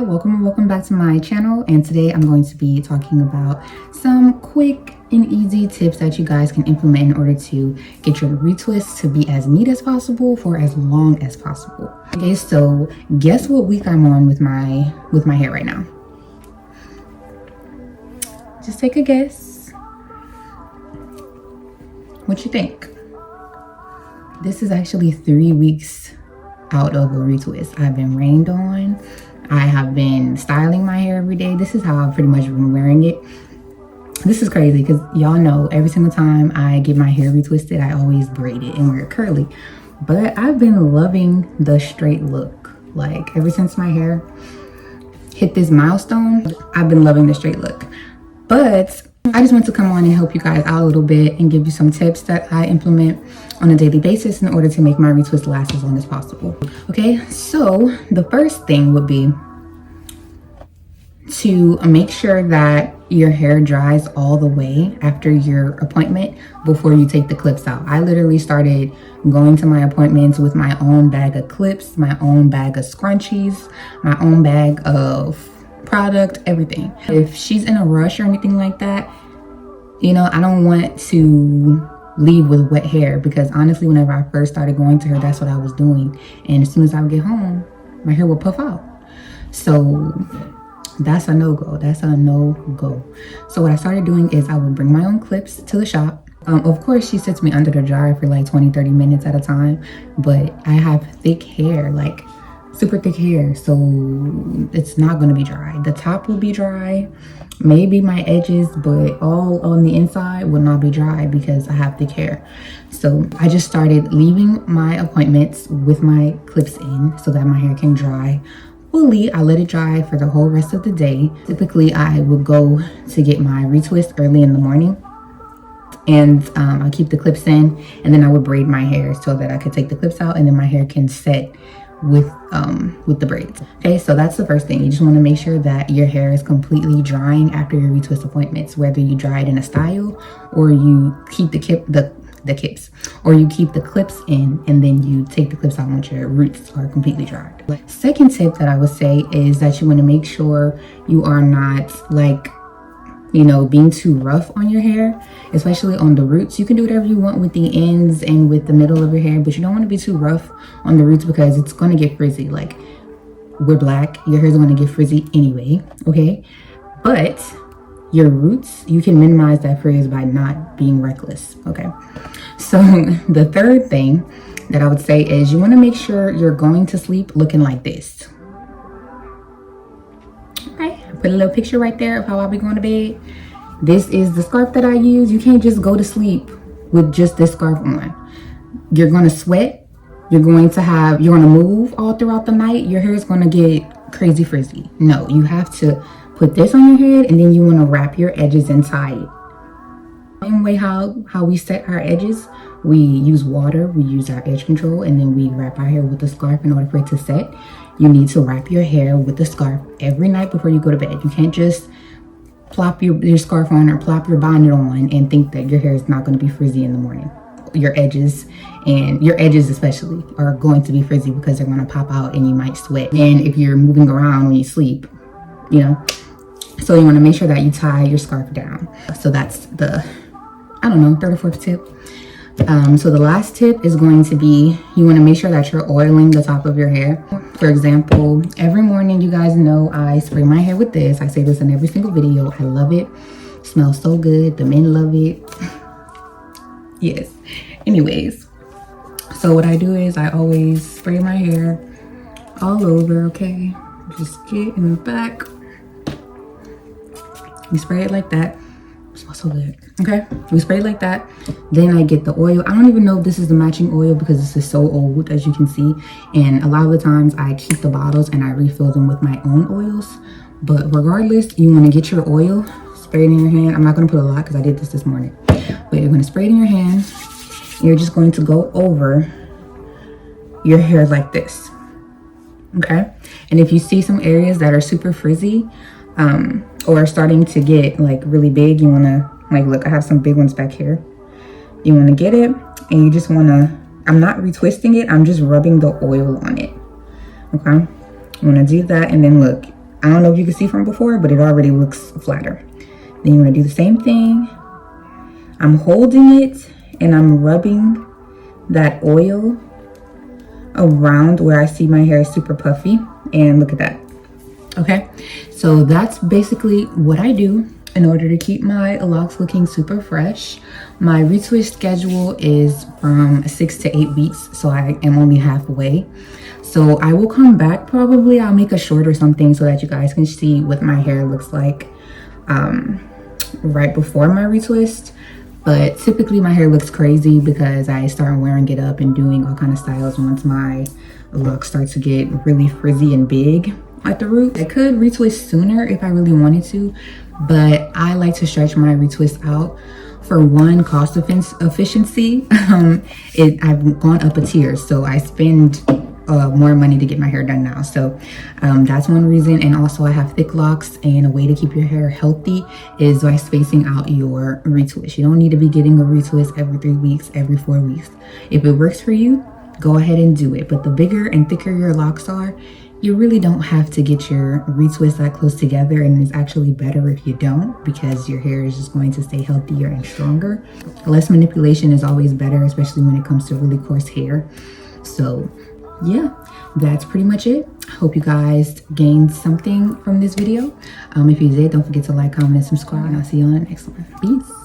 welcome and welcome back to my channel, and today I'm going to be talking about some quick and easy tips that you guys can implement in order to get your retwists to be as neat as possible for as long as possible. Okay, so guess what week I'm on with my hair right now? Just take a guess. What you think? This is actually 3 weeks out of a retwist. I've been rained on. I have been styling my hair every day. This is how I've pretty much been wearing it. This is crazy because y'all know every single time I get my hair retwisted, I always braid it and wear it curly. But I've been loving the straight look. Like ever since my hair hit this milestone, I've been loving the straight look. But I just want to come on and help you guys out a little bit and give you some tips that I implement on a daily basis in order to make my retwist last as long as possible. Okay, so the first thing would be to make sure that your hair dries all the way after your appointment before you take the clips out. I literally started going to my appointments with my own bag of clips, my own bag of scrunchies, my own bag of product, everything. If she's in a rush or anything like that, you know, I don't want to leave with wet hair, because honestly, whenever I first started going to her, that's what I was doing. And as soon as I would get home, my hair would puff out. So that's a no-go. That's a no-go. So what I started doing is I would bring my own clips to the shop. Of course, she sits me under the dryer for like 20-30 minutes at a time, but I have thick hair, like super thick hair, so it's not going to be dry. The top will be dry, maybe my edges, but all on the inside will not be dry because I have thick hair. So I just started leaving my appointments with my clips in so that my hair can dry fully. I let it dry for the whole rest of the day. Typically I would go to get my retwist early in the morning, and I'll keep the clips in, and then I would braid my hair so that I could take the clips out and then my hair can set with the braids. Okay, so that's the first thing. You just want to make sure that your hair is completely drying after your retwist appointments, whether you dry it in a style or you keep the clips in and then you take the clips out once your roots are completely dried. Second tip that I would say is that you want to make sure you are not, like, you know, being too rough on your hair, especially on the roots. You can do whatever you want with the ends and with the middle of your hair, but you don't want to be too rough on the roots because it's going to get frizzy. Like, we're black, your hair is going to get frizzy anyway, okay? But your roots, you can minimize that frizz by not being reckless, okay? So the third thing that I would say is you want to make sure you're going to sleep looking like this. Put a little picture right there of how I'll be going to bed. This is the scarf that I use. You can't just go to sleep with just this scarf on. You're going to sweat. You're going to move all throughout the night. Your hair is going to get crazy frizzy. No, you have to put this on your head, and then you want to wrap your edges and tie it. Same way how we set our edges. We use water, we use our edge control, and then we wrap our hair with the scarf in order for it to set. You need to wrap your hair with the scarf every night before you go to bed. You can't just plop your scarf on or plop your bonnet on and think that your hair is not going to be frizzy in the morning. Your edges, and your edges especially, are going to be frizzy because they're going to pop out and you might sweat. And if you're moving around when you sleep, you know. So you want to make sure that you tie your scarf down. So that's the, I don't know, third or fourth tip. So the last tip is going to be, you want to make sure that you're oiling the top of your hair. For example, every morning, you guys know I spray my hair with this. I say this in every single video. I love it. It smells so good. The men love it. Yes. Anyways, so what I do is I always spray my hair all over, okay? Just get in the back. You spray it like that. It smells so good. Okay, we spray it like that. Then I get the oil. I don't even know if this is the matching oil because this is so old, as you can see, and a lot of the times I keep the bottles and I refill them with my own oils. But regardless, you want to get your oil, spray it in your hand. I'm not going to put a lot because I did this morning, but you're going to spray it in your hand. You're just going to go over your hair like this, okay? And if you see some areas that are super frizzy or starting to get like really big, you want to, like, look, I have some big ones back here. You want to get it, and you just want to, I'm not retwisting it, I'm just rubbing the oil on it, okay? You want to do that, and then look, I don't know if you can see from before, but it already looks flatter. Then you're gonna do the same thing. I'm holding it and I'm rubbing that oil around where I see my hair is super puffy, and look at that. Okay, so that's basically what I do in order to keep my locks looking super fresh. My retwist schedule is from 6 to 8 weeks, so I am only halfway. So I will come back, probably I'll make a short or something so that you guys can see what my hair looks like right before my retwist. But typically my hair looks crazy because I start wearing it up and doing all kind of styles once my locks start to get really frizzy and big at the root. I could retwist sooner if I really wanted to, but I like to stretch my retwist out. For one, cost efficiency, I've gone up a tier, so I spend more money to get my hair done now. So that's one reason. And also I have thick locks, and a way to keep your hair healthy is by spacing out your retwist. You don't need to be getting a retwist every 3 weeks, every 4 weeks. If it works for you, go ahead and do it. But the bigger and thicker your locks are, you really don't have to get your retwist that close together, and it's actually better if you don't, because your hair is just going to stay healthier and stronger. Less manipulation is always better, especially when it comes to really coarse hair. So yeah, that's pretty much it. Hope you guys gained something from this video. If you did, don't forget to like, comment, and subscribe, and I'll see you on the next one. Peace.